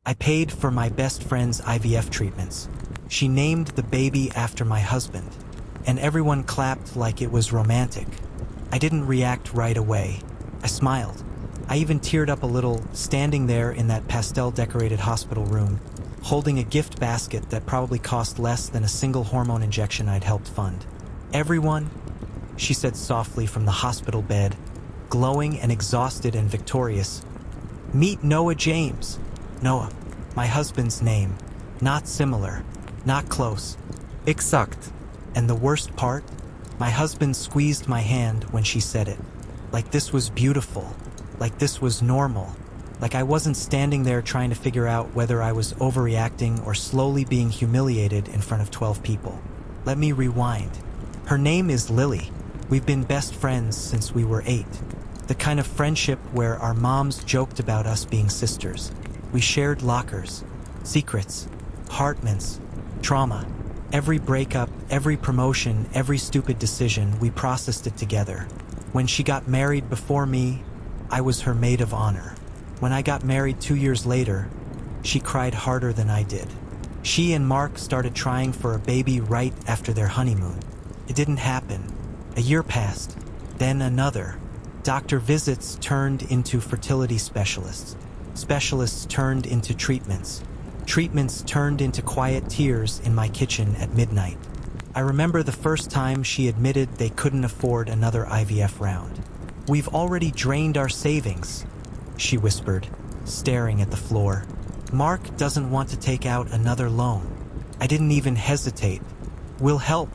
I paid for my best friend's IVF treatments. She named the baby after my husband, and everyone clapped like it was romantic. I didn't react right away. I smiled. I even teared up a little, standing there in that pastel-decorated hospital room, holding a gift basket that probably cost less than a single hormone injection I'd helped fund. "Everyone," she said softly from the hospital bed, glowing and exhausted and victorious, "meet Noah James." Noah, my husband's name. Not similar, not close. Exakt. And the worst part? My husband squeezed my hand when she said it. Like this was beautiful. Like this was normal. Like I wasn't standing there trying to figure out whether I was overreacting or slowly being humiliated in front of 12 people. Let me rewind. Her name is Lily. We've been best friends since we were 8. The kind of friendship where our moms joked about us being sisters. We shared lockers, secrets, apartments, trauma. Every breakup, every promotion, every stupid decision, we processed it together. When she got married before me, I was her maid of honor. When I got married 2 years later, she cried harder than I did. She and Mark started trying for a baby right after their honeymoon. It didn't happen. A year passed, then another. Doctor visits turned into fertility specialists. Specialists turned into treatments. Treatments turned into quiet tears in my kitchen at midnight. I remember the first time she admitted they couldn't afford another IVF round. "We've already drained our savings," she whispered, staring at the floor. "Mark doesn't want to take out another loan." I didn't even hesitate. "We'll help,"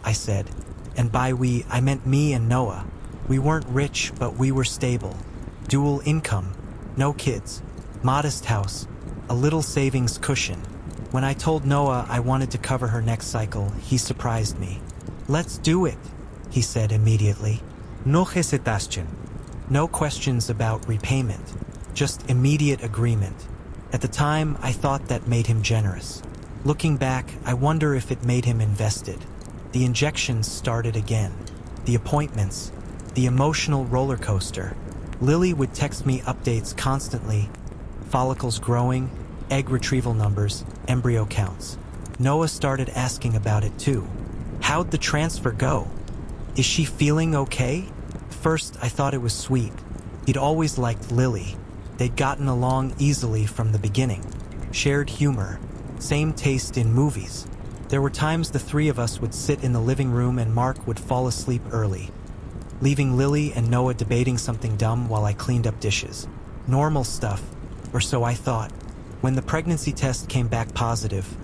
I said. And by we, I meant me and Noah. We weren't rich, but we were stable. Dual income, no kids, modest house, a little savings cushion. When I told Noah I wanted to cover her next cycle, he surprised me. "Let's do it," he said immediately. "No hesitation." No questions about repayment, just immediate agreement. At the time, I thought that made him generous. Looking back, I wonder if it made him invested. The injections started again. The appointments. The emotional roller coaster. Lily would text me updates constantly. Follicles growing, egg retrieval numbers, embryo counts. Noah started asking about it too. "How'd the transfer go? Is she feeling okay?" First, I thought it was sweet. He'd always liked Lily. They'd gotten along easily from the beginning. Shared humor. Same taste in movies. There were times the three of us would sit in the living room and Mark would fall asleep early, leaving Lily and Noah debating something dumb while I cleaned up dishes. Normal stuff, or so I thought. When the pregnancy test came back positive,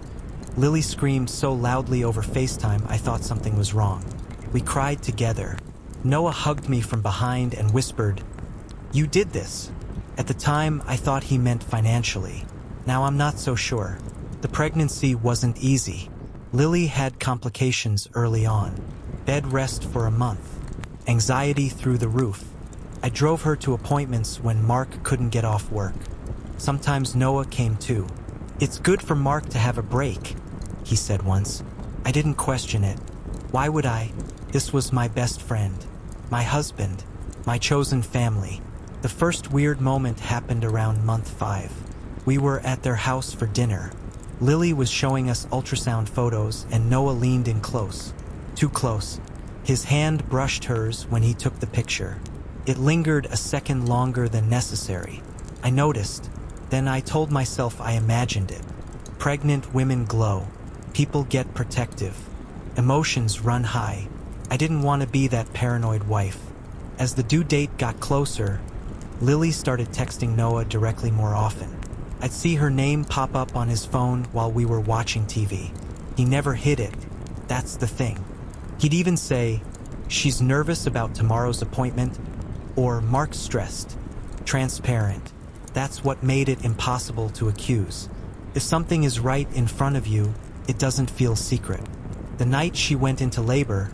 Lily screamed so loudly over FaceTime I thought something was wrong. We cried together. Noah hugged me from behind and whispered, "You did this." At the time, I thought he meant financially. Now I'm not so sure. The pregnancy wasn't easy. Lily had complications early on. Bed rest for a month. Anxiety through the roof. I drove her to appointments when Mark couldn't get off work. Sometimes Noah came too. "It's good for Mark to have a break," he said once. I didn't question it. Why would I? This was my best friend. My husband, my chosen family. The first weird moment happened around month 5. We were at their house for dinner. Lily was showing us ultrasound photos and Noah leaned in close. Too close. His hand brushed hers when he took the picture. It lingered a second longer than necessary. I noticed. Then I told myself I imagined it. Pregnant women glow. People get protective. Emotions run high. I didn't want to be that paranoid wife. As the due date got closer, Lily started texting Noah directly more often. I'd see her name pop up on his phone while we were watching TV. He never hid it. That's the thing. He'd even say, "She's nervous about tomorrow's appointment," or "Mark's stressed." Transparent. That's what made it impossible to accuse. If something is right in front of you, it doesn't feel secret. The night she went into labor,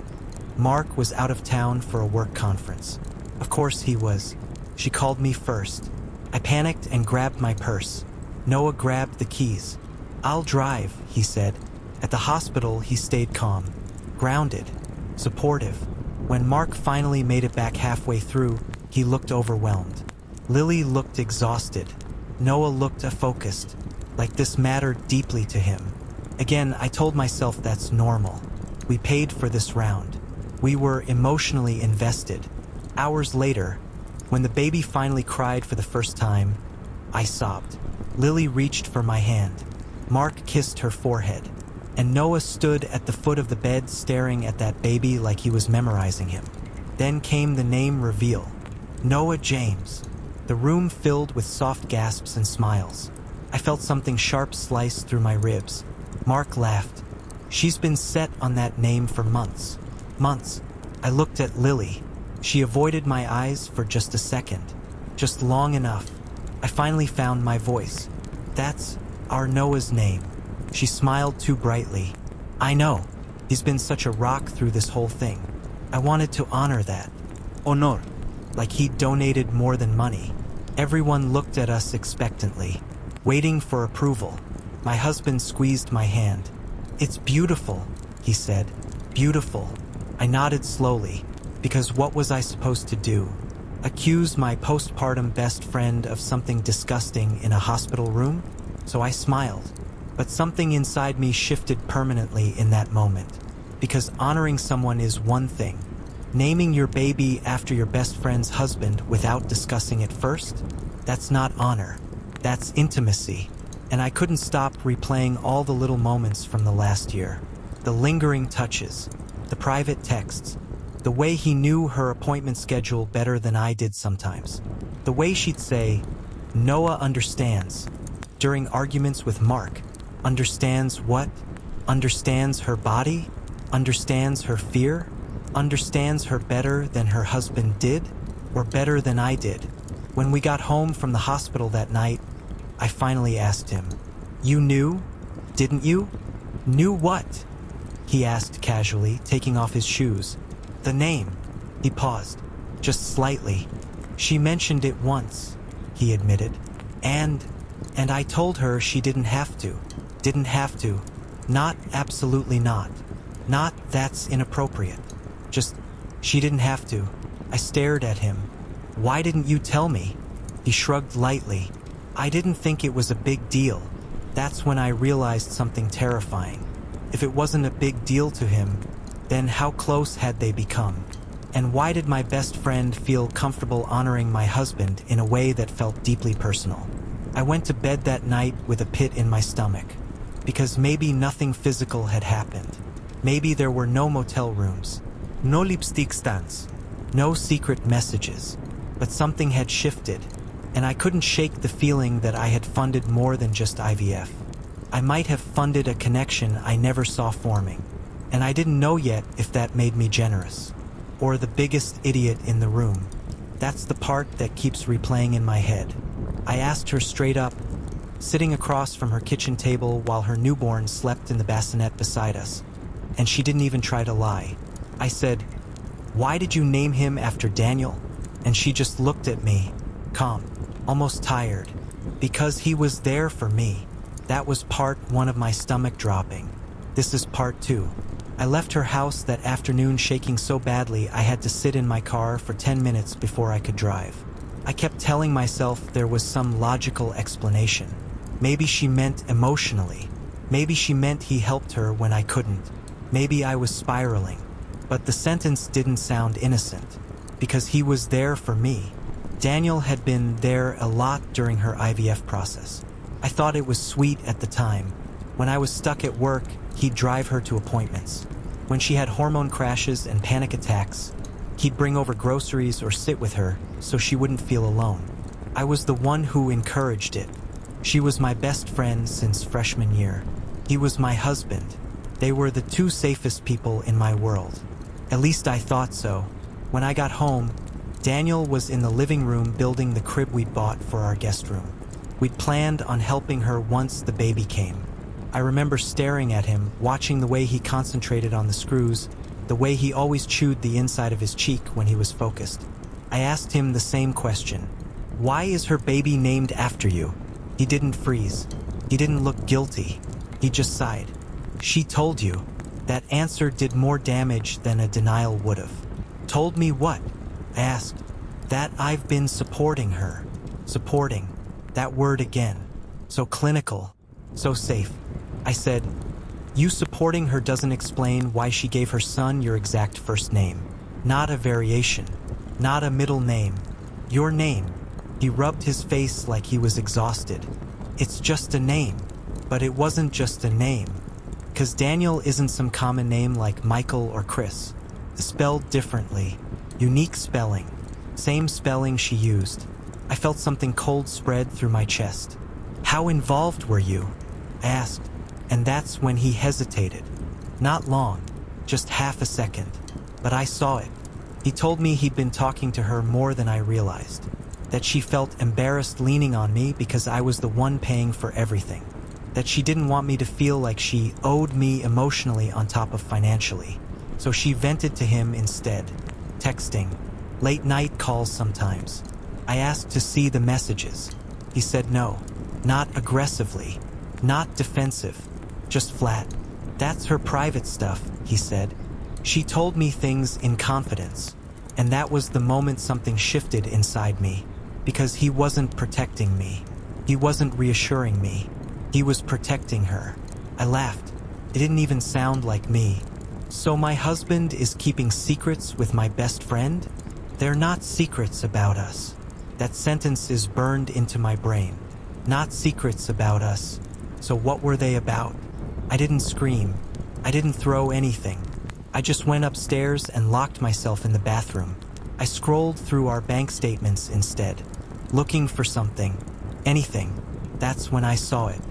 Mark was out of town for a work conference. Of course he was. She called me first. I panicked and grabbed my purse. Noah grabbed the keys. "I'll drive," he said. At the hospital, he stayed calm, grounded, supportive. When Mark finally made it back halfway through, he looked overwhelmed. Lily looked exhausted. Noah looked focused. like this mattered deeply to him. Again, I told myself that's normal. We paid for this round. We were emotionally invested. Hours later, when the baby finally cried for the first time, I sobbed. Lily reached for my hand. Mark kissed her forehead. And Noah stood at the foot of the bed staring at that baby like he was memorizing him. Then came the name reveal. Noah James. The room filled with soft gasps and smiles. I felt something sharp slice through my ribs. Mark laughed. She's been set on that name for months. Months. I looked at Lily. She avoided my eyes for just a second. Just long enough. I finally found my voice. That's our Noah's name. She smiled too brightly. I know. He's been such a rock through this whole thing. I wanted to honor that. Honor. Like he donated more than money. Everyone looked at us expectantly, waiting for approval. My husband squeezed my hand. It's beautiful, he said. Beautiful. I nodded slowly, because what was I supposed to do? Accuse my postpartum best friend of something disgusting in a hospital room? So I smiled. But something inside me shifted permanently in that moment. Because honoring someone is one thing. Naming your baby after your best friend's husband without discussing it first? That's not honor. That's intimacy. And I couldn't stop replaying all the little moments from the last year. The lingering touches. The private texts. The way he knew her appointment schedule better than I did sometimes. The way she'd say, Noah understands. During arguments with Mark. Understands what? Understands her body? Understands her fear? Understands her better than her husband did? Or better than I did? When we got home from the hospital that night, I finally asked him, You knew? Didn't you? Knew what? He asked casually, taking off his shoes. The name. He paused, just slightly. She mentioned it once, he admitted. And I told her she didn't have to. Didn't have to. Not absolutely not. Not that's inappropriate. Just, she didn't have to. I stared at him. Why didn't you tell me? He shrugged lightly. I didn't think it was a big deal. That's when I realized something terrifying. If it wasn't a big deal to him, then how close had they become? And why did my best friend feel comfortable honoring my husband in a way that felt deeply personal? I went to bed that night with a pit in my stomach. Because maybe nothing physical had happened. Maybe there were no motel rooms, no lipstick stands, no secret messages. But something had shifted, and I couldn't shake the feeling that I had funded more than just IVF. I might have funded a connection I never saw forming, and I didn't know yet if that made me generous, or the biggest idiot in the room. That's the part that keeps replaying in my head. I asked her straight up, sitting across from her kitchen table while her newborn slept in the bassinet beside us, and she didn't even try to lie. I said, Why did you name him after Daniel? And she just looked at me, calm, almost tired, because he was there for me. That was part one of my stomach dropping. This is part two. I left her house that afternoon shaking so badly I had to sit in my car for 10 minutes before I could drive. I kept telling myself there was some logical explanation. Maybe she meant emotionally. Maybe she meant he helped her when I couldn't. Maybe I was spiraling. But the sentence didn't sound innocent, because he was there for me. Daniel had been there a lot during her IVF process. I thought it was sweet at the time. When I was stuck at work, he'd drive her to appointments. When she had hormone crashes and panic attacks, he'd bring over groceries or sit with her so she wouldn't feel alone. I was the one who encouraged it. She was my best friend since freshman year. He was my husband. They were the two safest people in my world. At least I thought so. When I got home, Daniel was in the living room building the crib we'd bought for our guest room. We'd planned on helping her once the baby came. I remember staring at him, watching the way he concentrated on the screws, the way he always chewed the inside of his cheek when he was focused. I asked him the same question. Why is her baby named after you? He didn't freeze. He didn't look guilty. He just sighed. She told you. That answer did more damage than a denial would have. Told me what? I asked. That I've been supporting her. Supporting. That word again. So clinical. So safe. I said, you supporting her doesn't explain why she gave her son your exact first name. Not a variation. Not a middle name. Your name. He rubbed his face like he was exhausted. It's just a name. But it wasn't just a name. 'Cause Daniel isn't some common name like Michael or Chris. Spelled differently. Unique spelling. Same spelling she used. I felt something cold spread through my chest. How involved were you? I asked, and that's when he hesitated. Not long, just half a second, but I saw it. He told me he'd been talking to her more than I realized, that she felt embarrassed leaning on me because I was the one paying for everything, that she didn't want me to feel like she owed me emotionally on top of financially, so she vented to him instead, texting, late night calls sometimes. I asked to see the messages. He said no, not aggressively, not defensive, just flat. That's her private stuff, he said. She told me things in confidence, and that was the moment something shifted inside me, because he wasn't protecting me. He wasn't reassuring me. He was protecting her. I laughed. It didn't even sound like me. So my husband is keeping secrets with my best friend? They're not secrets about us. That sentence is burned into my brain. Not secrets about us. So what were they about? I didn't scream. I didn't throw anything. I just went upstairs and locked myself in the bathroom. I scrolled through our bank statements instead, looking for something, anything. That's when I saw it.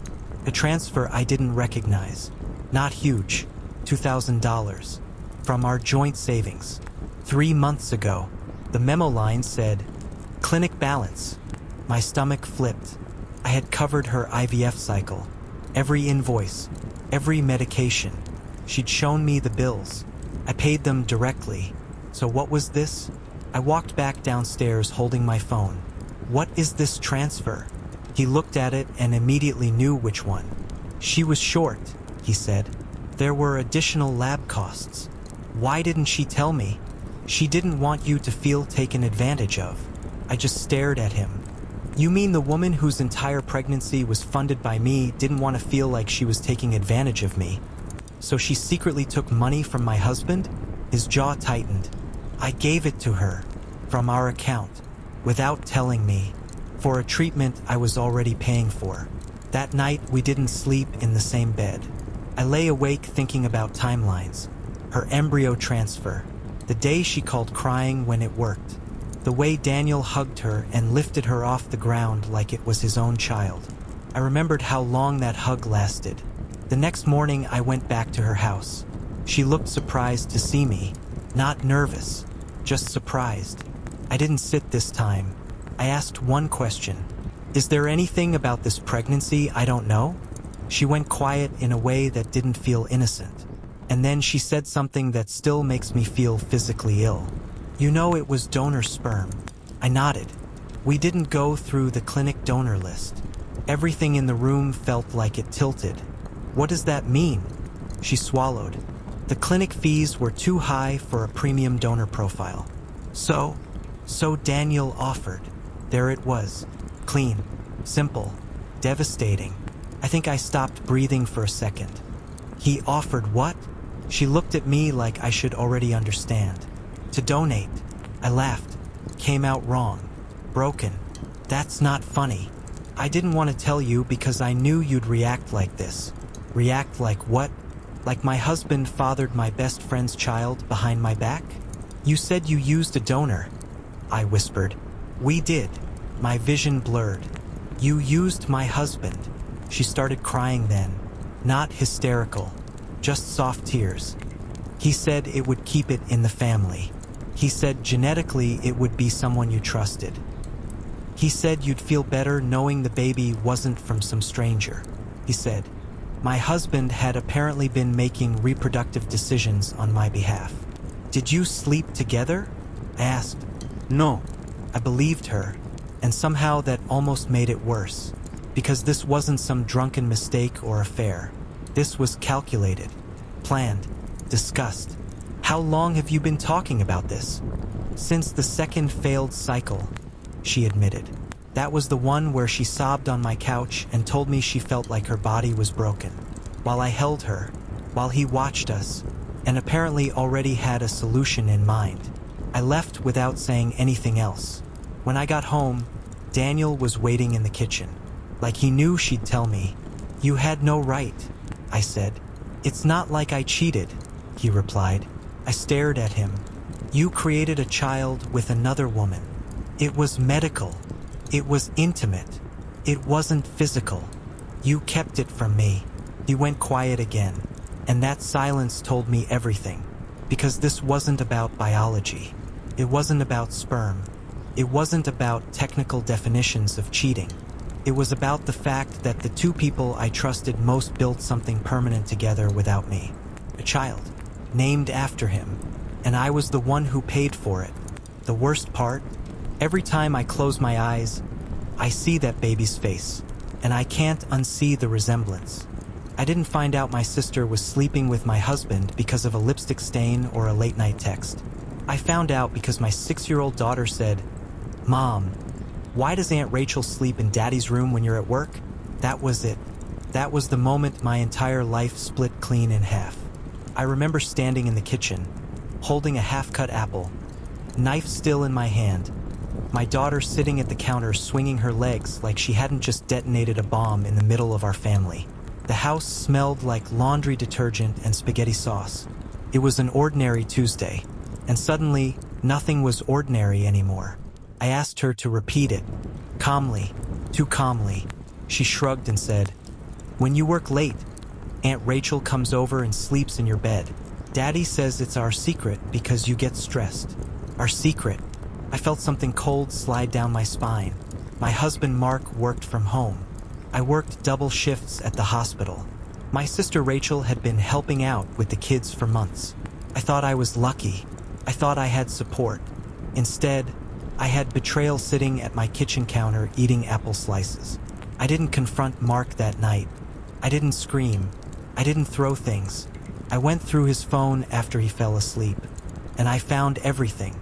A transfer I didn't recognize. Not huge, $2,000, from our joint savings. 3 months ago. The memo line said, clinic balance. My stomach flipped. I had covered her IVF cycle. Every invoice, every medication. She'd shown me the bills. I paid them directly. So what was this? I walked back downstairs holding my phone. What is this transfer? He looked at it and immediately knew which one. She was short, he said. There were additional lab costs. Why didn't she tell me? She didn't want you to feel taken advantage of. I just stared at him. You mean the woman whose entire pregnancy was funded by me didn't want to feel like she was taking advantage of me? So she secretly took money from my husband? His jaw tightened. I gave it to her, from our account, without telling me, for a treatment I was already paying for. That night we didn't sleep in the same bed. I lay awake thinking about timelines, her embryo transfer, the day she called crying when it worked, the way Daniel hugged her and lifted her off the ground like it was his own child. I remembered how long that hug lasted. The next morning I went back to her house. She looked surprised to see me, not nervous, just surprised. I didn't sit this time. I asked one question. Is there anything about this pregnancy I don't know? She went quiet in a way that didn't feel innocent. And then she said something that still makes me feel physically ill. You know it was donor sperm. I nodded. We didn't go through the clinic donor list. Everything in the room felt like it tilted. What does that mean? She swallowed. The clinic fees were too high for a premium donor profile. So Daniel offered. There it was. Clean, simple, devastating. I think I stopped breathing for a second. He offered what? She looked at me like I should already understand. To donate. I laughed. Came out wrong. Broken. That's not funny. I didn't want to tell you because I knew you'd react like this. React like what? Like my husband fathered my best friend's child behind my back? You said you used a donor. I whispered. We did. My vision blurred. You used my husband. She started crying then. Not hysterical. Just soft tears. He said it would keep it in the family. He said genetically it would be someone you trusted. He said you'd feel better knowing the baby wasn't from some stranger. He said, my husband had apparently been making reproductive decisions on my behalf. Did you sleep together? I asked. No. I believed her, and somehow that almost made it worse, because this wasn't some drunken mistake or affair. This was calculated, planned, discussed. How long have you been talking about this? Since the second failed cycle, she admitted. That was the one where she sobbed on my couch and told me she felt like her body was broken. While I held her, while he watched us, and apparently already had a solution in mind. I left without saying anything else. When I got home, Daniel was waiting in the kitchen. Like he knew she'd tell me. "You had no right," I said. "It's not like I cheated," he replied. I stared at him. "You created a child with another woman. It was medical. It was intimate. It wasn't physical. You kept it from me." He went quiet again, and that silence told me everything. Because this wasn't about biology. It wasn't about sperm. It wasn't about technical definitions of cheating. It was about the fact that the two people I trusted most built something permanent together without me. A child, named after him, and I was the one who paid for it. The worst part? Every time I close my eyes, I see that baby's face, and I can't unsee the resemblance. I didn't find out my sister was sleeping with my husband because of a lipstick stain or a late-night text. I found out because my 6-year-old daughter said, "Mom, why does Aunt Rachel sleep in Daddy's room when you're at work?" That was it. That was the moment my entire life split clean in half. I remember standing in the kitchen, holding a half-cut apple, knife still in my hand, my daughter sitting at the counter swinging her legs like she hadn't just detonated a bomb in the middle of our family. The house smelled like laundry detergent and spaghetti sauce. It was an ordinary Tuesday, and suddenly, nothing was ordinary anymore. I asked her to repeat it, calmly, too calmly. She shrugged and said, "When you work late, Aunt Rachel comes over and sleeps in your bed. Daddy says it's our secret because you get stressed." Our secret. I felt something cold slide down my spine. My husband Mark worked from home. I worked double shifts at the hospital. My sister Rachel had been helping out with the kids for months. I thought I was lucky. I thought I had support. Instead, I had Betrayal sitting at my kitchen counter eating apple slices. I didn't confront Mark that night. I didn't scream. I didn't throw things. I went through his phone after he fell asleep, and I found everything.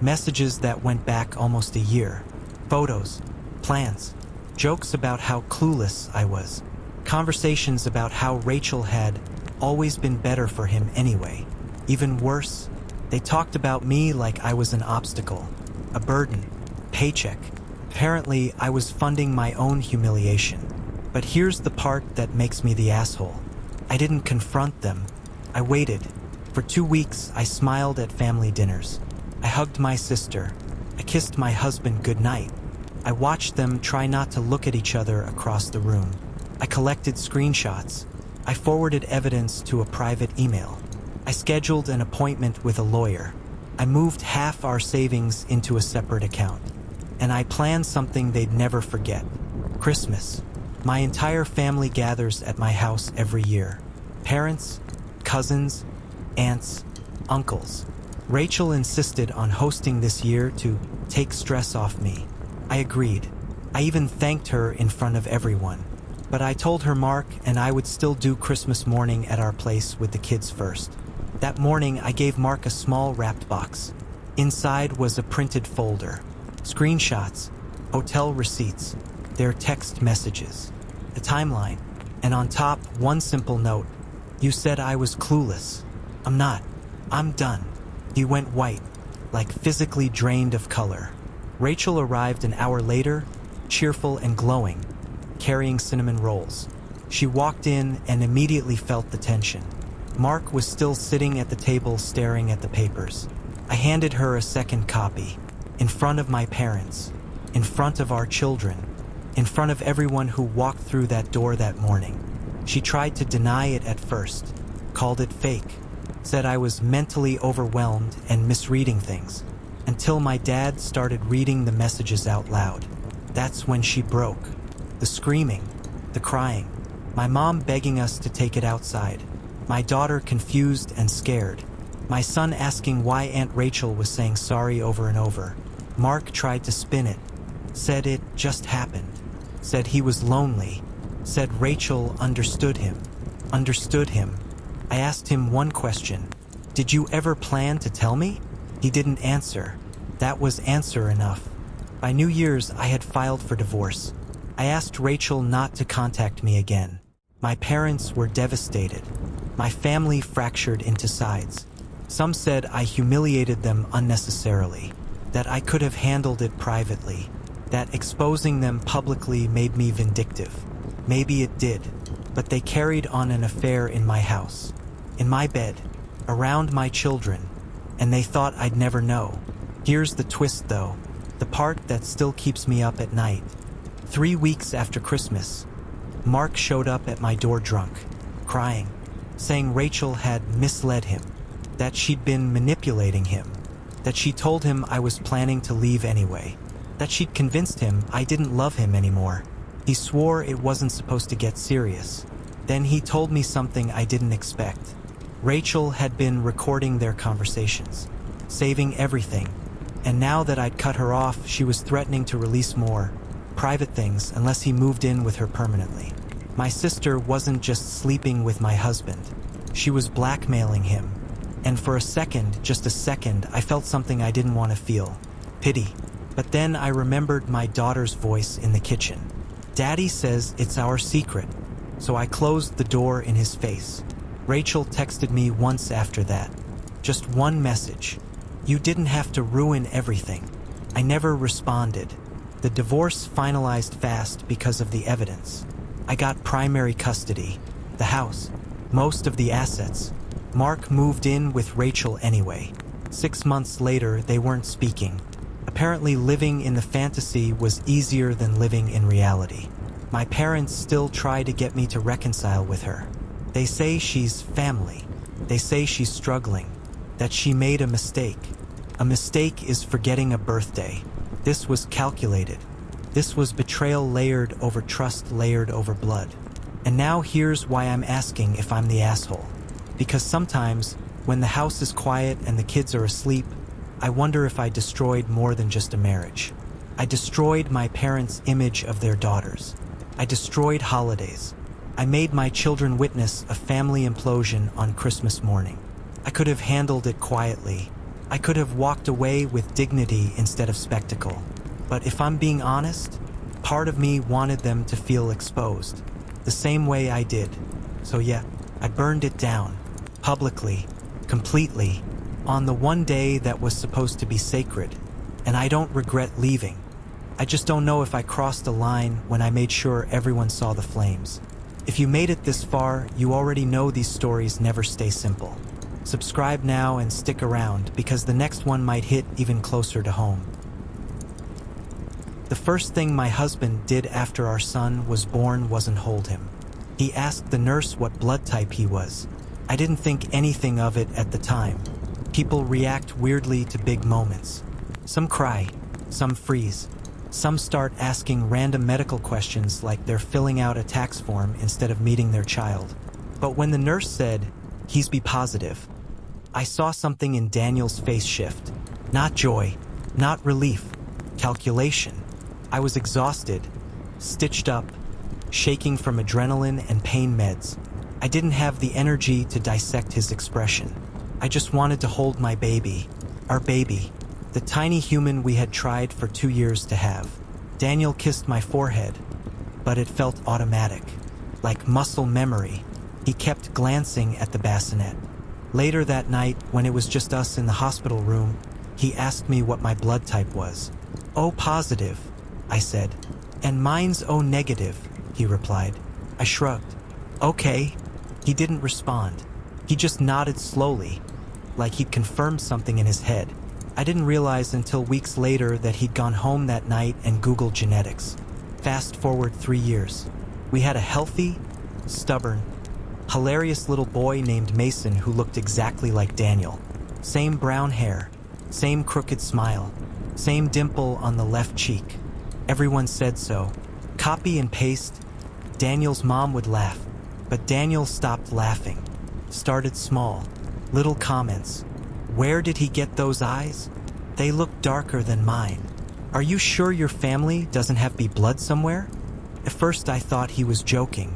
Messages that went back almost a year. Photos, plans, jokes about how clueless I was. Conversations about how Rachel had always been better for him anyway. Even worse, they talked about me like I was an obstacle, a burden, paycheck. Apparently, I was funding my own humiliation. But here's the part that makes me the asshole. I didn't confront them. I waited. For 2 weeks, I smiled at family dinners. I hugged my sister. I kissed my husband goodnight. I watched them try not to look at each other across the room. I collected screenshots. I forwarded evidence to a private email. I scheduled an appointment with a lawyer. I moved half our savings into a separate account. And I planned something they'd never forget. Christmas. My entire family gathers at my house every year. Parents, cousins, aunts, uncles. Rachel insisted on hosting this year to take stress off me. I agreed. I even thanked her in front of everyone. But I told her Mark and I would still do Christmas morning at our place with the kids first. That morning, I gave Mark a small wrapped box. Inside was a printed folder. Screenshots, hotel receipts, their text messages, a timeline, and on top, one simple note. "You said I was clueless. I'm not. I'm done." He went white, like physically drained of color. Rachel arrived an hour later, cheerful and glowing, carrying cinnamon rolls. She walked in and immediately felt the tension. Mark was still sitting at the table staring at the papers. I handed her a second copy, in front of my parents, in front of our children, in front of everyone who walked through that door that morning. She tried to deny it at first, called it fake, said I was mentally overwhelmed and misreading things, until my dad started reading the messages out loud. That's when she broke. The screaming, the crying, my mom begging us to take it outside, my daughter confused and scared, my son asking why Aunt Rachel was saying sorry over and over. Mark tried to spin it, said it just happened, said he was lonely, said Rachel understood him. Understood him. I asked him one question. "Did you ever plan to tell me?" He didn't answer. That was answer enough. By New Year's, I had filed for divorce. I asked Rachel not to contact me again. My parents were devastated. My family fractured into sides. Some said I humiliated them unnecessarily, that I could have handled it privately, that exposing them publicly made me vindictive. Maybe it did, but they carried on an affair in my house, in my bed, around my children, and they thought I'd never know. Here's the twist though, the part that still keeps me up at night. 3 weeks after Christmas, Mark showed up at my door drunk, crying, saying Rachel had misled him, that she'd been manipulating him, that she told him I was planning to leave anyway, that she'd convinced him I didn't love him anymore. He swore it wasn't supposed to get serious. Then he told me something I didn't expect. Rachel had been recording their conversations, saving everything, and now that I'd cut her off, she was threatening to release more private things unless he moved in with her permanently. My sister wasn't just sleeping with my husband, she was blackmailing him. And for a second, just a second, I felt something I didn't want to feel. Pity. But then I remembered my daughter's voice in the kitchen. Daddy says it's our secret. So I closed the door in his face. Rachel texted me once after that. Just one message. You didn't have to ruin everything. I never responded. The divorce finalized fast because of the evidence. I got primary custody, the house, most of the assets. Mark moved in with Rachel anyway. 6 months later, they weren't speaking. Apparently living in the fantasy was easier than living in reality. My parents still try to get me to reconcile with her. They say she's family. They say she's struggling, that she made a mistake. A mistake is forgetting a birthday. This was calculated. This was betrayal layered over trust, layered over blood. And now here's why I'm asking if I'm the asshole. Because sometimes, when the house is quiet and the kids are asleep, I wonder if I destroyed more than just a marriage. I destroyed my parents' image of their daughters. I destroyed holidays. I made my children witness a family implosion on Christmas morning. I could have handled it quietly. I could have walked away with dignity instead of spectacle. But if I'm being honest, part of me wanted them to feel exposed, the same way I did. So yeah, I burned it down, publicly, completely, on the one day that was supposed to be sacred. And I don't regret leaving. I just don't know if I crossed a line when I made sure everyone saw the flames. If you made it this far, you already know these stories never stay simple. Subscribe now and stick around, because the next one might hit even closer to home. The first thing my husband did after our son was born wasn't hold him. He asked the nurse what blood type he was. I didn't think anything of it at the time. People react weirdly to big moments. Some cry, some freeze. Some start asking random medical questions like they're filling out a tax form instead of meeting their child. But when the nurse said, "He's B positive," I saw something in Daniel's face shift. Not joy, not relief, calculation. I was exhausted, stitched up, shaking from adrenaline and pain meds. I didn't have the energy to dissect his expression. I just wanted to hold my baby, our baby, the tiny human we had tried for 2 years to have. Daniel kissed my forehead, but it felt automatic, like muscle memory. He kept glancing at the bassinet. Later that night, when it was just us in the hospital room, he asked me what my blood type was. "O positive," I said. "And mine's O negative," he replied. I shrugged. "Okay." He didn't respond. He just nodded slowly, like he'd confirmed something in his head. I didn't realize until weeks later that he'd gone home that night and Googled genetics. Fast forward 3 years. We had a healthy, stubborn, hilarious little boy named Mason who looked exactly like Daniel. Same brown hair, same crooked smile, same dimple on the left cheek. Everyone said so. Copy and paste. Daniel's mom would laugh, but Daniel stopped laughing. Started small, little comments. "Where did he get those eyes? They look darker than mine. Are you sure your family doesn't have B blood somewhere?" At first I thought he was joking.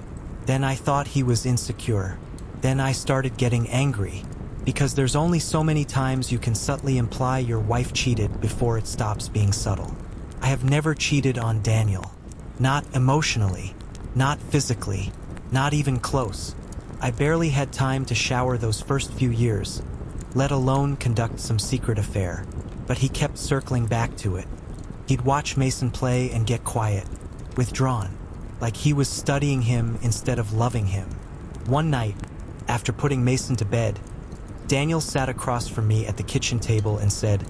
Then I thought he was insecure. Then I started getting angry, because there's only so many times you can subtly imply your wife cheated before it stops being subtle. I have never cheated on Daniel. Not emotionally, not physically, not even close. I barely had time to shower those first few years, let alone conduct some secret affair, but he kept circling back to it. He'd watch Mason play and get quiet, withdrawn, like he was studying him instead of loving him. One night, after putting Mason to bed, Daniel sat across from me at the kitchen table and said,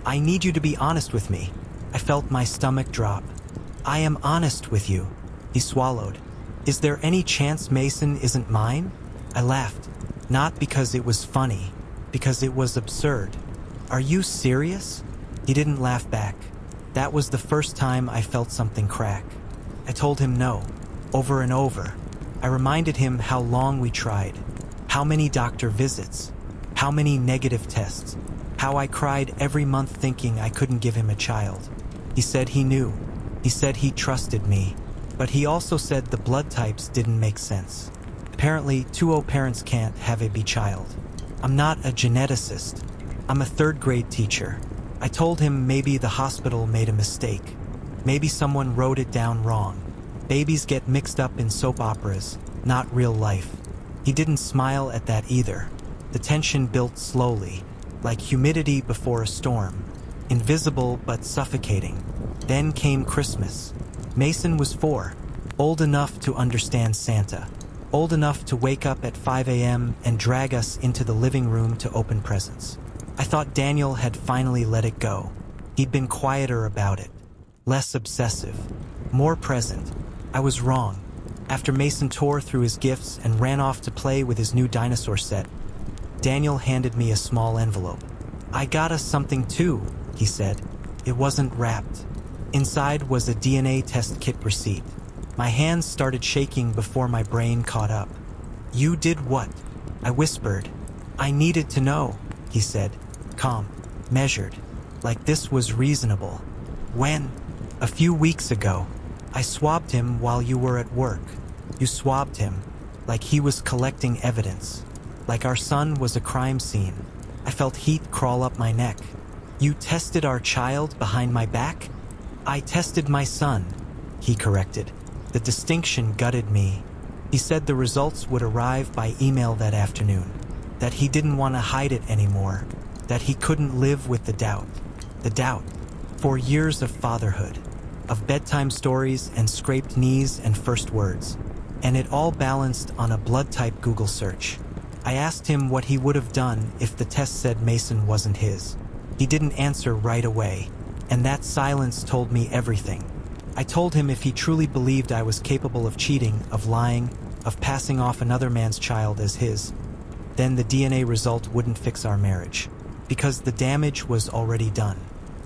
"I need you to be honest with me." I felt my stomach drop. "I am honest with you." He swallowed. "Is there any chance Mason isn't mine?" I laughed, not because it was funny, because it was absurd. "Are you serious?" He didn't laugh back. That was the first time I felt something crack. I told him no, over and over. I reminded him how long we tried, how many doctor visits, how many negative tests, how I cried every month thinking I couldn't give him a child. He said he knew. He said he trusted me. But he also said the blood types didn't make sense. Apparently, 2O parents can't have a B child. I'm not a geneticist. I'm a third-grade teacher. I told him maybe the hospital made a mistake. Maybe someone wrote it down wrong. Babies get mixed up in soap operas, not real life. He didn't smile at that either. The tension built slowly, like humidity before a storm. Invisible but suffocating. Then came Christmas. Mason was 4, old enough to understand Santa, old enough to wake up at 5 a.m. and drag us into the living room to open presents. I thought Daniel had finally let it go. He'd been quieter about it, less obsessive, more present. I was wrong. After Mason tore through his gifts and ran off to play with his new dinosaur set, Daniel handed me a small envelope. "I got us something too," he said. It wasn't wrapped. Inside was a DNA test kit receipt. My hands started shaking before my brain caught up. "You did what?" I whispered. "I needed to know," he said, calm, measured, like this was reasonable. "When?" "A few weeks ago. I swabbed him while you were at work." "You swabbed him?" Like he was collecting evidence. Like our son was a crime scene. I felt heat crawl up my neck. "You tested our child behind my back?" "I tested my son," he corrected. The distinction gutted me. He said the results would arrive by email that afternoon, that he didn't want to hide it anymore, that he couldn't live with the doubt. The doubt. 4 years of fatherhood, of bedtime stories and scraped knees and first words, and it all balanced on a blood-type Google search. I asked him what he would have done if the test said Mason wasn't his. He didn't answer right away, and that silence told me everything. I told him if he truly believed I was capable of cheating, of lying, of passing off another man's child as his, then the DNA result wouldn't fix our marriage, because the damage was already done.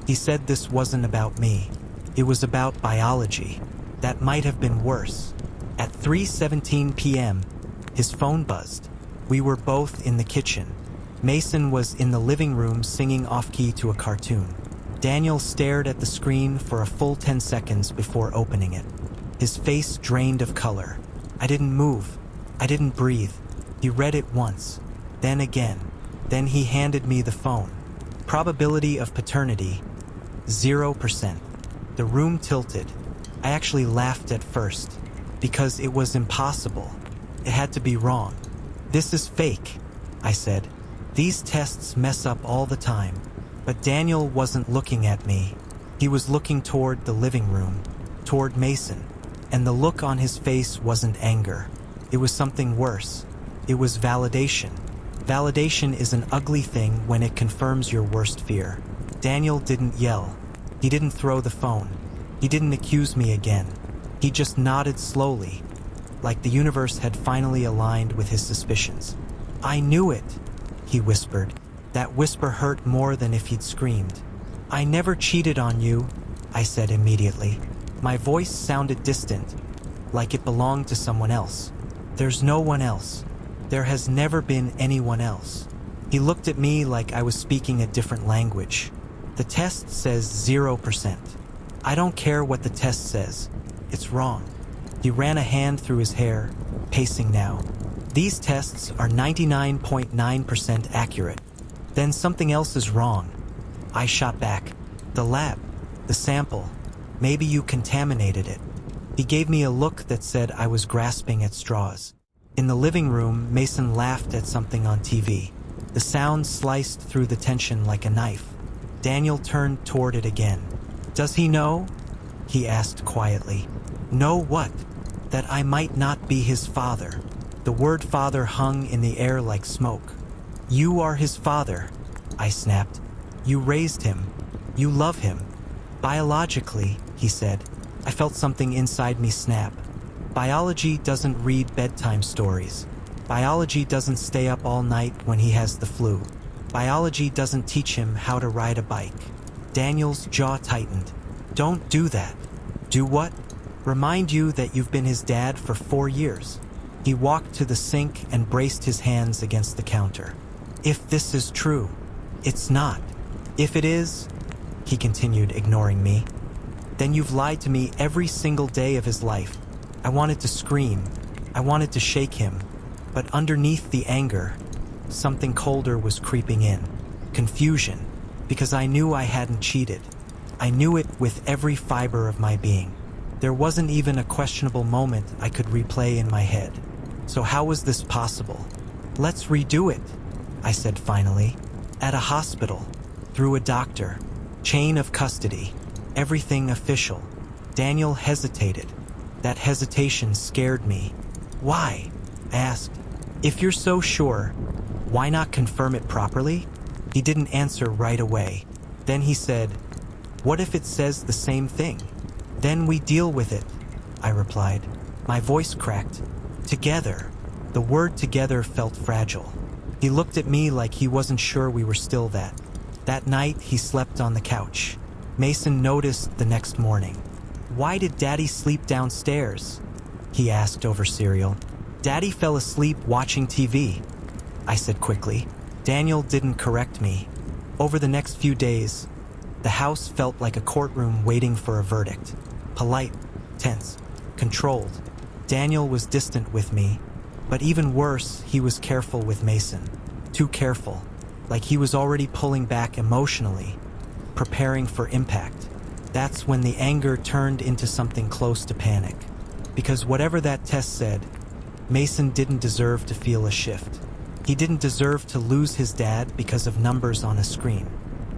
He said this wasn't about me. It was about biology. That might have been worse. At 3:17 p.m., his phone buzzed. We were both in the kitchen. Mason was in the living room singing off-key to a cartoon. Daniel stared at the screen for a full 10 seconds before opening it. His face drained of color. I didn't move. I didn't breathe. He read it once, then again. Then he handed me the phone. Probability of paternity, 0%. The room tilted. I actually laughed at first, because it was impossible. It had to be wrong. "This is fake," I said. "These tests mess up all the time." But Daniel wasn't looking at me. He was looking toward the living room, toward Mason. And the look on his face wasn't anger. It was something worse. It was validation. Validation is an ugly thing when it confirms your worst fear. Daniel didn't yell. He didn't throw the phone. He didn't accuse me again. He just nodded slowly, like the universe had finally aligned with his suspicions. "I knew it," he whispered. That whisper hurt more than if he'd screamed. "I never cheated on you," I said immediately. My voice sounded distant, like it belonged to someone else. "There's no one else. There has never been anyone else." He looked at me like I was speaking a different language. "The test says 0%. I don't care what the test says. It's wrong." He ran a hand through his hair, pacing now. "These tests are 99.9% accurate. Then something else is wrong." I shot back. "The lab, the sample, Maybe you contaminated it." He gave me a look that said I was grasping at straws. In the living room, Mason laughed at something on TV. The sound sliced through the tension like a knife. Daniel turned toward it again. "Does he know?" he asked quietly. "Know what? That I might not be his father." The word father hung in the air like smoke. "You are his father," I snapped. "You raised him. You love him." "Biologically," he said. I felt something inside me snap. Biology doesn't read bedtime stories. Biology doesn't stay up all night when he has the flu. Biology doesn't teach him how to ride a bike. Daniel's jaw tightened. "Don't do that." "Do what?" "Remind you that you've been his dad for 4 years." He walked to the sink and braced his hands against the counter. "If this is true." "It's not." "If it is," he continued, ignoring me, "then you've lied to me every single day of his life." I wanted to scream. I wanted to shake him. But underneath the anger, something colder was creeping in. Confusion, because I knew I hadn't cheated. I knew it with every fiber of my being. There wasn't even a questionable moment I could replay in my head. So how was this possible? "Let's redo it," I said finally. "At a hospital, through a doctor, chain of custody, everything official." Daniel hesitated. That hesitation scared me. "Why?" I asked. "If you're so sure, why not confirm it properly?" He didn't answer right away. Then he said, "What if it says the same thing?" "Then we deal with it," I replied. My voice cracked. "Together." The word together felt fragile. He looked at me like he wasn't sure we were still that. That night, he slept on the couch. Mason noticed the next morning. "Why did Daddy sleep downstairs?" he asked over cereal. "Daddy fell asleep watching TV," I said quickly. Daniel didn't correct me. Over the next few days, the house felt like a courtroom waiting for a verdict. Polite, tense, controlled. Daniel was distant with me, but even worse, he was careful with Mason. Too careful, like he was already pulling back emotionally, preparing for impact. That's when the anger turned into something close to panic. Because whatever that test said, Mason didn't deserve to feel a shift. He didn't deserve to lose his dad because of numbers on a screen.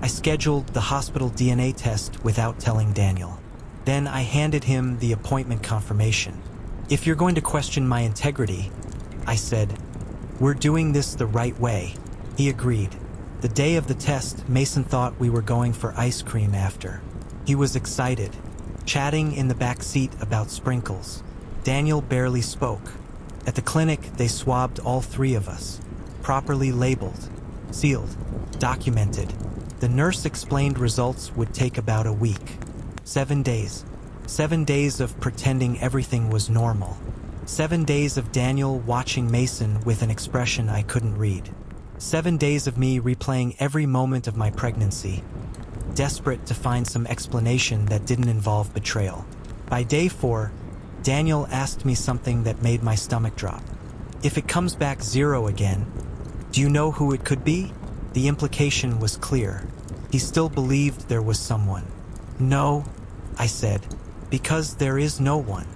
I scheduled the hospital DNA test without telling Daniel. Then I handed him the appointment confirmation. "If you're going to question my integrity," I said, "we're doing this the right way." He agreed. The day of the test, Mason thought we were going for ice cream after. He was excited, chatting in the back seat about sprinkles. Daniel barely spoke. At the clinic, they swabbed all 3 of us. Properly labeled, sealed, documented. The nurse explained results would take about a week. 7 days. 7 days of pretending everything was normal. 7 days of Daniel watching Mason with an expression I couldn't read. 7 days of me replaying every moment of my pregnancy, desperate to find some explanation that didn't involve betrayal. By day 4, Daniel asked me something that made my stomach drop. "If it comes back 0 again, do you know who it could be?" The implication was clear. He still believed there was someone. "No," I said, "because there is no one."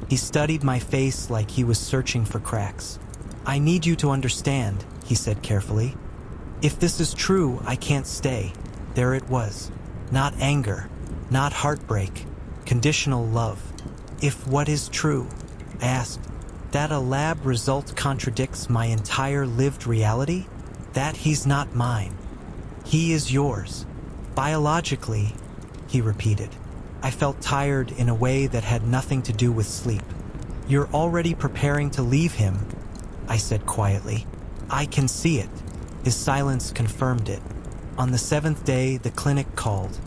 He studied my face like he was searching for cracks. "I need you to understand," he said carefully. "If this is true, I can't stay." There it was. Not anger, not heartbreak, conditional love. "If what is true," I asked, "that a lab result contradicts my entire lived reality? That he's not mine. He is yours. Biologically," he repeated. I felt tired in a way that had nothing to do with sleep. "You're already preparing to leave him," I said quietly. "I can see it." His silence confirmed it. On the 7th day, the clinic called.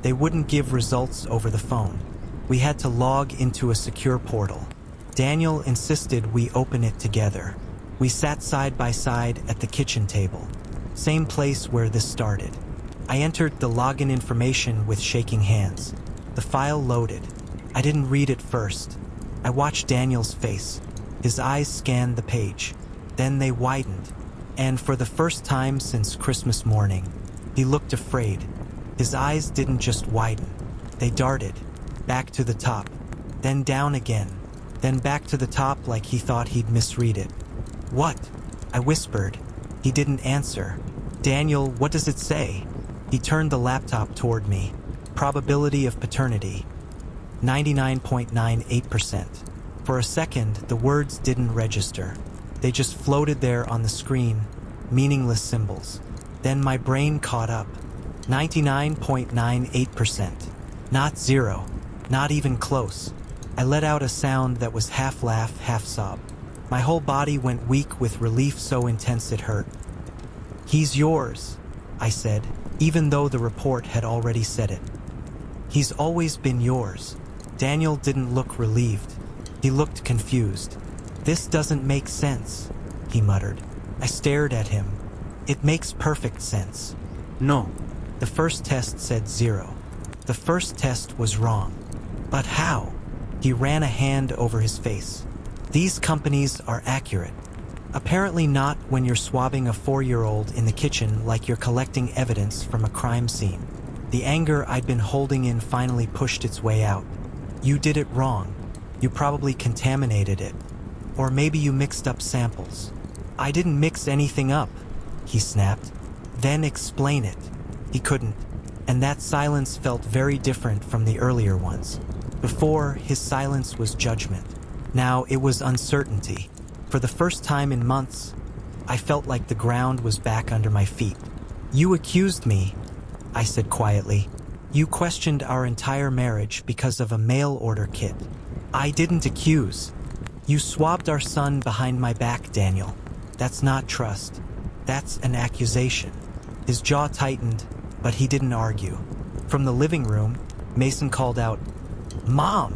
They wouldn't give results over the phone. We had to log into a secure portal. Daniel insisted we open it together. We sat side by side at the kitchen table. Same place where this started. I entered the login information with shaking hands. The file loaded. I didn't read it first. I watched Daniel's face. His eyes scanned the page. Then they widened. And for the first time since Christmas morning, he looked afraid. His eyes didn't just widen. They darted. back to the top, then down again, then back to the top like he thought he'd misread it. "What?" I whispered. He didn't answer. "Daniel, what does it say?" He turned the laptop toward me. Probability of paternity, 99.98%. For a second, the words didn't register. They just floated there on the screen, meaningless symbols. Then my brain caught up. 99.98%. Not zero. Not even close. I let out a sound that was half laugh, half sob. My whole body went weak with relief so intense it hurt. "He's yours," I said, even though the report had already said it. "He's always been yours." Daniel didn't look relieved. He looked confused. "This doesn't make sense," he muttered. I stared at him. "It makes perfect sense." No. The first test said 0. The first test was wrong. But how? He ran a hand over his face. "These companies are accurate. Apparently not when you're swabbing a 4-year-old in the kitchen like you're collecting evidence from a crime scene." The anger I'd been holding in finally pushed its way out. "You did it wrong. You probably contaminated it. Or maybe you mixed up samples." "I didn't mix anything up," he snapped. "Then explain it." He couldn't, and that silence felt very different from the earlier ones. Before, his silence was judgment. Now it was uncertainty. For the first time in months, I felt like the ground was back under my feet. "You accused me," I said quietly. "You questioned our entire marriage because of a mail order kit." "I didn't accuse. You swabbed our son behind my back, Daniel. That's not trust. That's an accusation." His jaw tightened, but he didn't argue. From the living room, Mason called out, "Mom!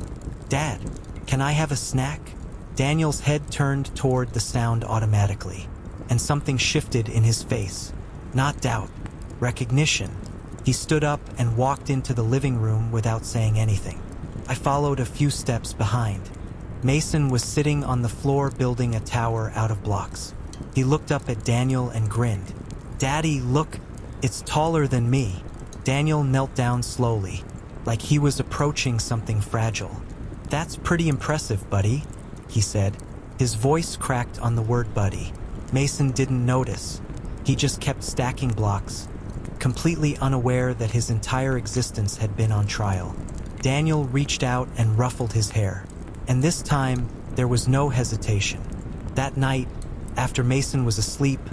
Dad, can I have a snack?" Daniel's head turned toward the sound automatically, and something shifted in his face. Not doubt, recognition. He stood up and walked into the living room without saying anything. I followed a few steps behind. Mason was sitting on the floor building a tower out of blocks. He looked up at Daniel and grinned. "Daddy, look, it's taller than me." Daniel knelt down slowly, like he was approaching something fragile. "That's pretty impressive, buddy," he said. His voice cracked on the word buddy. Mason didn't notice. He just kept stacking blocks, completely unaware that his entire existence had been on trial. Daniel reached out and ruffled his hair. And this time, there was no hesitation. That night, after Mason was asleep,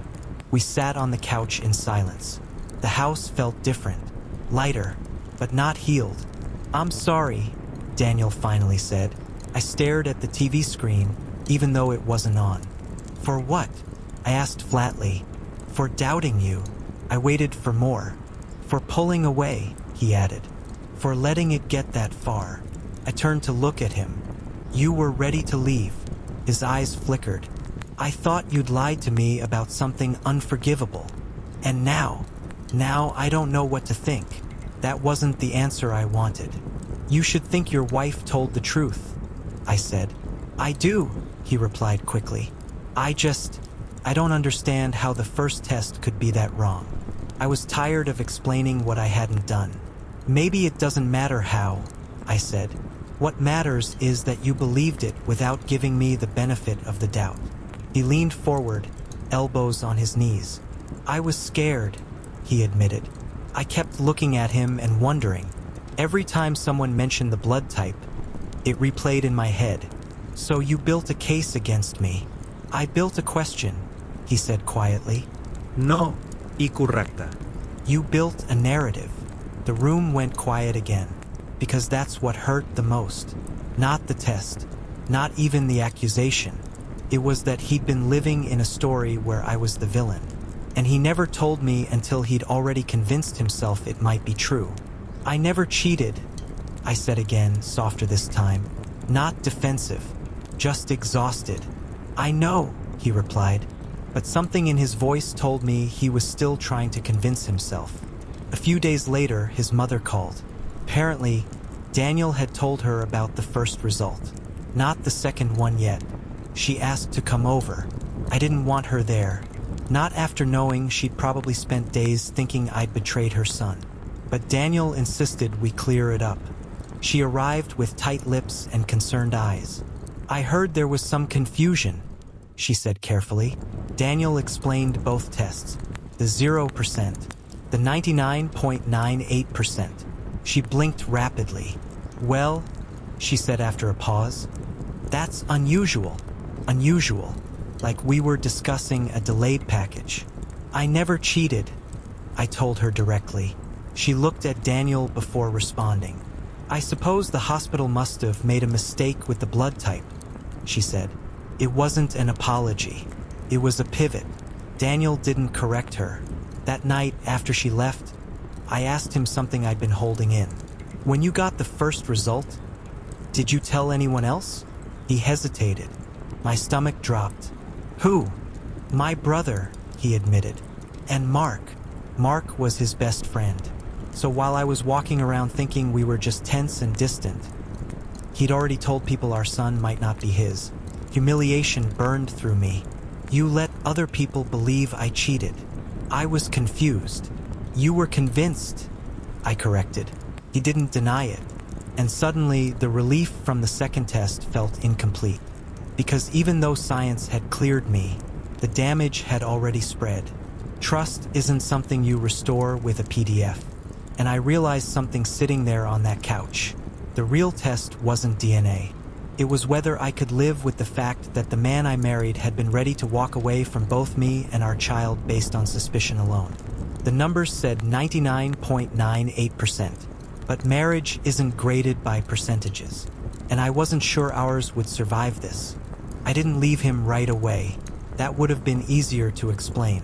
we sat on the couch in silence. The house felt different, lighter, but not healed. "I'm sorry," Daniel finally said. I stared at the TV screen, even though it wasn't on. "For what?" I asked flatly. "For doubting you." I waited for more. "For pulling away," he added. "For letting it get that far." I turned to look at him. "You were ready to leave." His eyes flickered. "I thought you'd lied to me about something unforgivable. And now I don't know what to think." That wasn't the answer I wanted. "You should think your wife told the truth," I said. "I do," he replied quickly. I don't understand how the first test could be that wrong." I was tired of explaining what I hadn't done. "Maybe it doesn't matter how," I said. "What matters is that you believed it without giving me the benefit of the doubt." He leaned forward, elbows on his knees. "I was scared," he admitted. I kept looking at him and wondering. Every time someone mentioned the blood type, it replayed in my head. "So you built a case against me." "I built a question," he said quietly. No. Y correcta. "You built a narrative." The room went quiet again, because that's what hurt the most. Not the test, not even the accusation. It was that he'd been living in a story where I was the villain. And he never told me until he'd already convinced himself it might be true. "I never cheated," I said again, softer this time. Not defensive, just exhausted. "I know," he replied, but something in his voice told me he was still trying to convince himself. A few days later, his mother called. Apparently, Daniel had told her about the first result, not the second one yet. She asked to come over. I didn't want her there, not after knowing she'd probably spent days thinking I'd betrayed her son. But Daniel insisted we clear it up. She arrived with tight lips and concerned eyes. "I heard there was some confusion," she said carefully. Daniel explained both tests, the 0%, the 99.98%. She blinked rapidly. "Well," she said after a pause, "that's unusual. Unusual. Like we were discussing a delayed package." "I never cheated," I told her directly. She looked at Daniel before responding. "I suppose the hospital must have made a mistake with the blood type," she said. It wasn't an apology. It was a pivot. Daniel didn't correct her. That night, after she left, I asked him something I'd been holding in. "When you got the first result, did you tell anyone else?" He hesitated. My stomach dropped. "Who?" "My brother," he admitted. "And Mark." Mark was his best friend. So while I was walking around thinking we were just tense and distant, he'd already told people our son might not be his. Humiliation burned through me. "You let other people believe I cheated." I was confused. "You were convinced," I corrected. He didn't deny it. And suddenly, the relief from the second test felt incomplete. Because even though science had cleared me, the damage had already spread. Trust isn't something you restore with a PDF. And I realized something sitting there on that couch. The real test wasn't DNA. It was whether I could live with the fact that the man I married had been ready to walk away from both me and our child based on suspicion alone. The numbers said 99.98%. But marriage isn't graded by percentages. And I wasn't sure ours would survive this. I didn't leave him right away. That would have been easier to explain.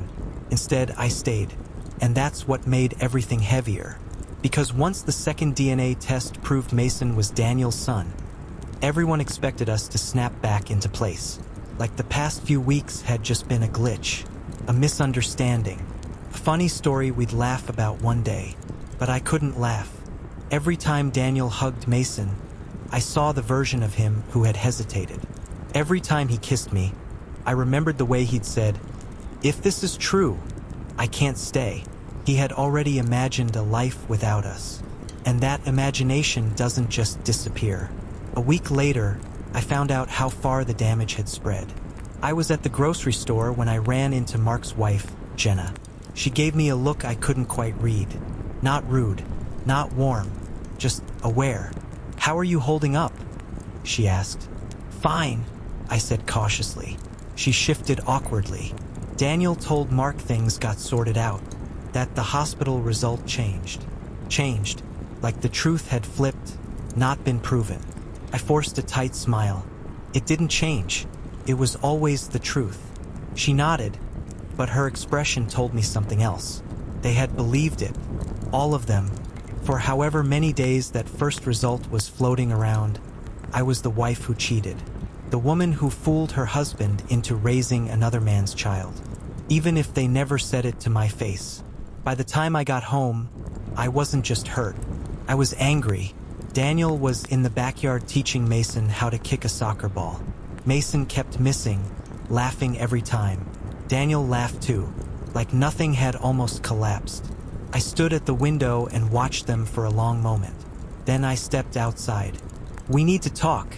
Instead, I stayed. And that's what made everything heavier. Because once the second DNA test proved Mason was Daniel's son, everyone expected us to snap back into place. Like the past few weeks had just been a glitch, a misunderstanding, a funny story we'd laugh about one day. But I couldn't laugh. Every time Daniel hugged Mason, I saw the version of him who had hesitated. Every time he kissed me, I remembered the way he'd said, "If this is true, I can't stay." He had already imagined a life without us. And that imagination doesn't just disappear. A week later, I found out how far the damage had spread. I was at the grocery store when I ran into Mark's wife, Jenna. She gave me a look I couldn't quite read. Not rude, not warm, just aware. "How are you holding up?" she asked. "Fine," I said cautiously. She shifted awkwardly. "Daniel told Mark things got sorted out, that the hospital result changed. Changed, like the truth had flipped, not been proven." I forced a tight smile. "It didn't change. It was always the truth." She nodded, but her expression told me something else. They had believed it, all of them. For however many days that first result was floating around, I was the wife who cheated. The woman who fooled her husband into raising another man's child. Even if they never said it to my face. By the time I got home, I wasn't just hurt. I was angry. Daniel was in the backyard teaching Mason how to kick a soccer ball. Mason kept missing, laughing every time. Daniel laughed too, like nothing had almost collapsed. I stood at the window and watched them for a long moment. Then I stepped outside. "We need to talk,"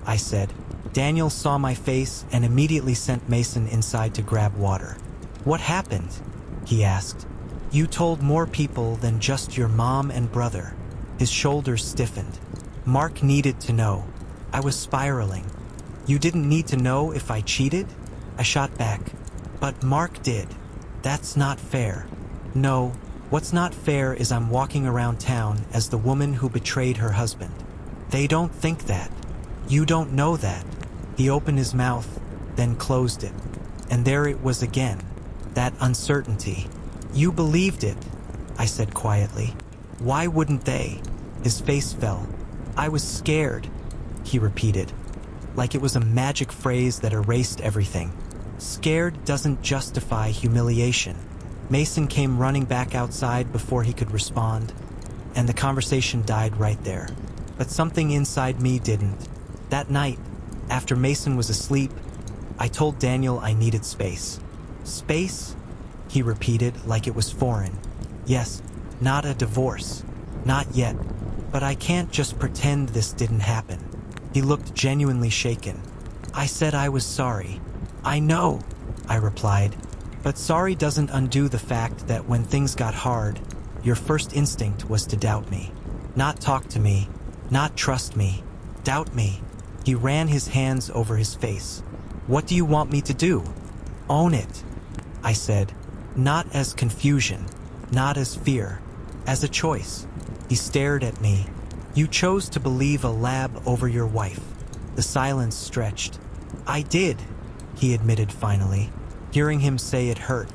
I said. Daniel saw my face and immediately sent Mason inside to grab water. "What happened?" he asked. "You told more people than just your mom and brother." His shoulders stiffened. "Mark needed to know. I was spiraling." "You didn't need to know if I cheated?" I shot back. "But Mark did. That's not fair." "No, what's not fair is I'm walking around town as the woman who betrayed her husband. They don't think that. You don't know that." He opened his mouth, then closed it. And there it was again, that uncertainty. "You believed it," I said quietly. "Why wouldn't they?" His face fell. "I was scared," he repeated, like it was a magic phrase that erased everything. Scared doesn't justify humiliation. Mason came running back outside before he could respond, and the conversation died right there. But something inside me didn't. That night, after Mason was asleep, I told Daniel I needed space. "Space?" he repeated like it was foreign. "Yes, not a divorce. Not yet. But I can't just pretend this didn't happen. He looked genuinely shaken. I said I was sorry. I know, I replied. But sorry doesn't undo the fact that when things got hard, your first instinct was to doubt me. Not talk to me, not trust me, doubt me. He ran his hands over his face. What do you want me to do? Own it, I said. Not as confusion, not as fear, as a choice. He stared at me. You chose to believe a lab over your wife. The silence stretched. I did, he admitted finally. Hearing him say it hurt,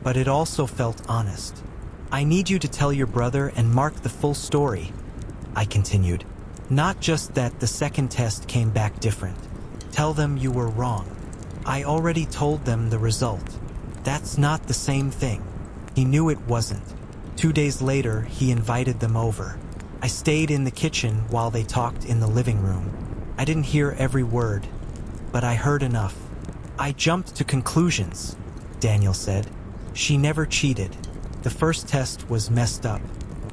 but it also felt honest. I need you to tell your brother and Mark the full story, I continued. Not just that the second test came back different. Tell them you were wrong. I already told them the result. That's not the same thing. He knew it wasn't. 2 days later, he invited them over. I stayed in the kitchen while they talked in the living room. I didn't hear every word, but I heard enough. I jumped to conclusions, Daniel said. She never cheated. The first test was messed up.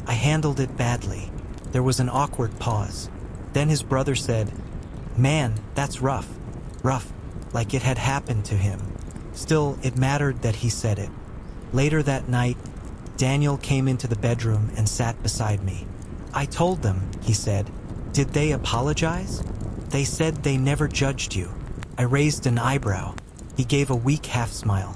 I handled it badly. There was an awkward pause. Then his brother said, "Man, that's rough. Rough, like it had happened to him." Still, it mattered that he said it. Later that night, Daniel came into the bedroom and sat beside me. I told them, he said. Did they apologize? They said they never judged you. I raised an eyebrow. He gave a weak half smile.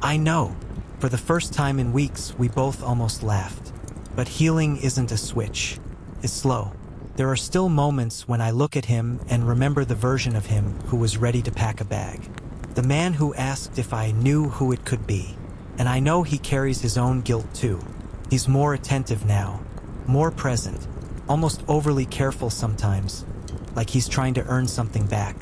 I know. For the first time in weeks, we both almost laughed. But healing isn't a switch. It's slow. There are still moments when I look at him and remember the version of him who was ready to pack a bag. The man who asked if I knew who it could be. And I know he carries his own guilt too. He's more attentive now, more present, almost overly careful sometimes, like he's trying to earn something back.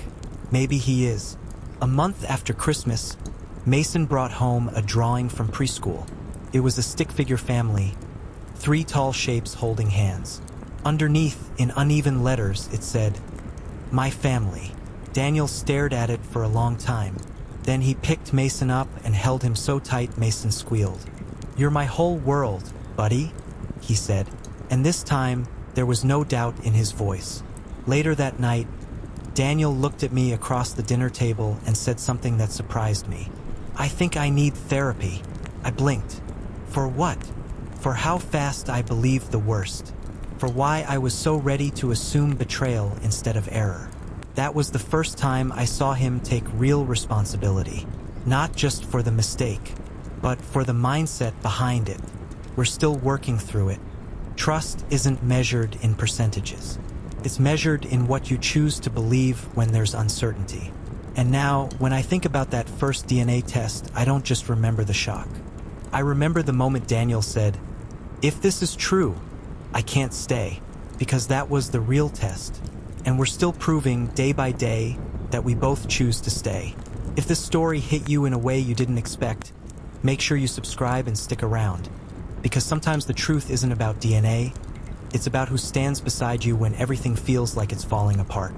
Maybe he is. A month after Christmas, Mason brought home a drawing from preschool. It was a stick figure family, 3 tall shapes holding hands. Underneath, in uneven letters, it said, "My family." Daniel stared at it for a long time. Then he picked Mason up and held him so tight Mason squealed. "You're my whole world, buddy," he said. And this time, there was no doubt in his voice. Later that night, Daniel looked at me across the dinner table and said something that surprised me. "I think I need therapy." I blinked. For what? For how fast I believed the worst. For why I was so ready to assume betrayal instead of error. That was the first time I saw him take real responsibility. Not just for the mistake, but for the mindset behind it. We're still working through it. Trust isn't measured in percentages. It's measured in what you choose to believe when there's uncertainty. And now, when I think about that first DNA test, I don't just remember the shock. I remember the moment Daniel said, "If this is true, I can't stay," because that was the real test. And we're still proving day by day that we both choose to stay. If this story hit you in a way you didn't expect, make sure you subscribe and stick around. Because sometimes the truth isn't about DNA, it's about who stands beside you when everything feels like it's falling apart.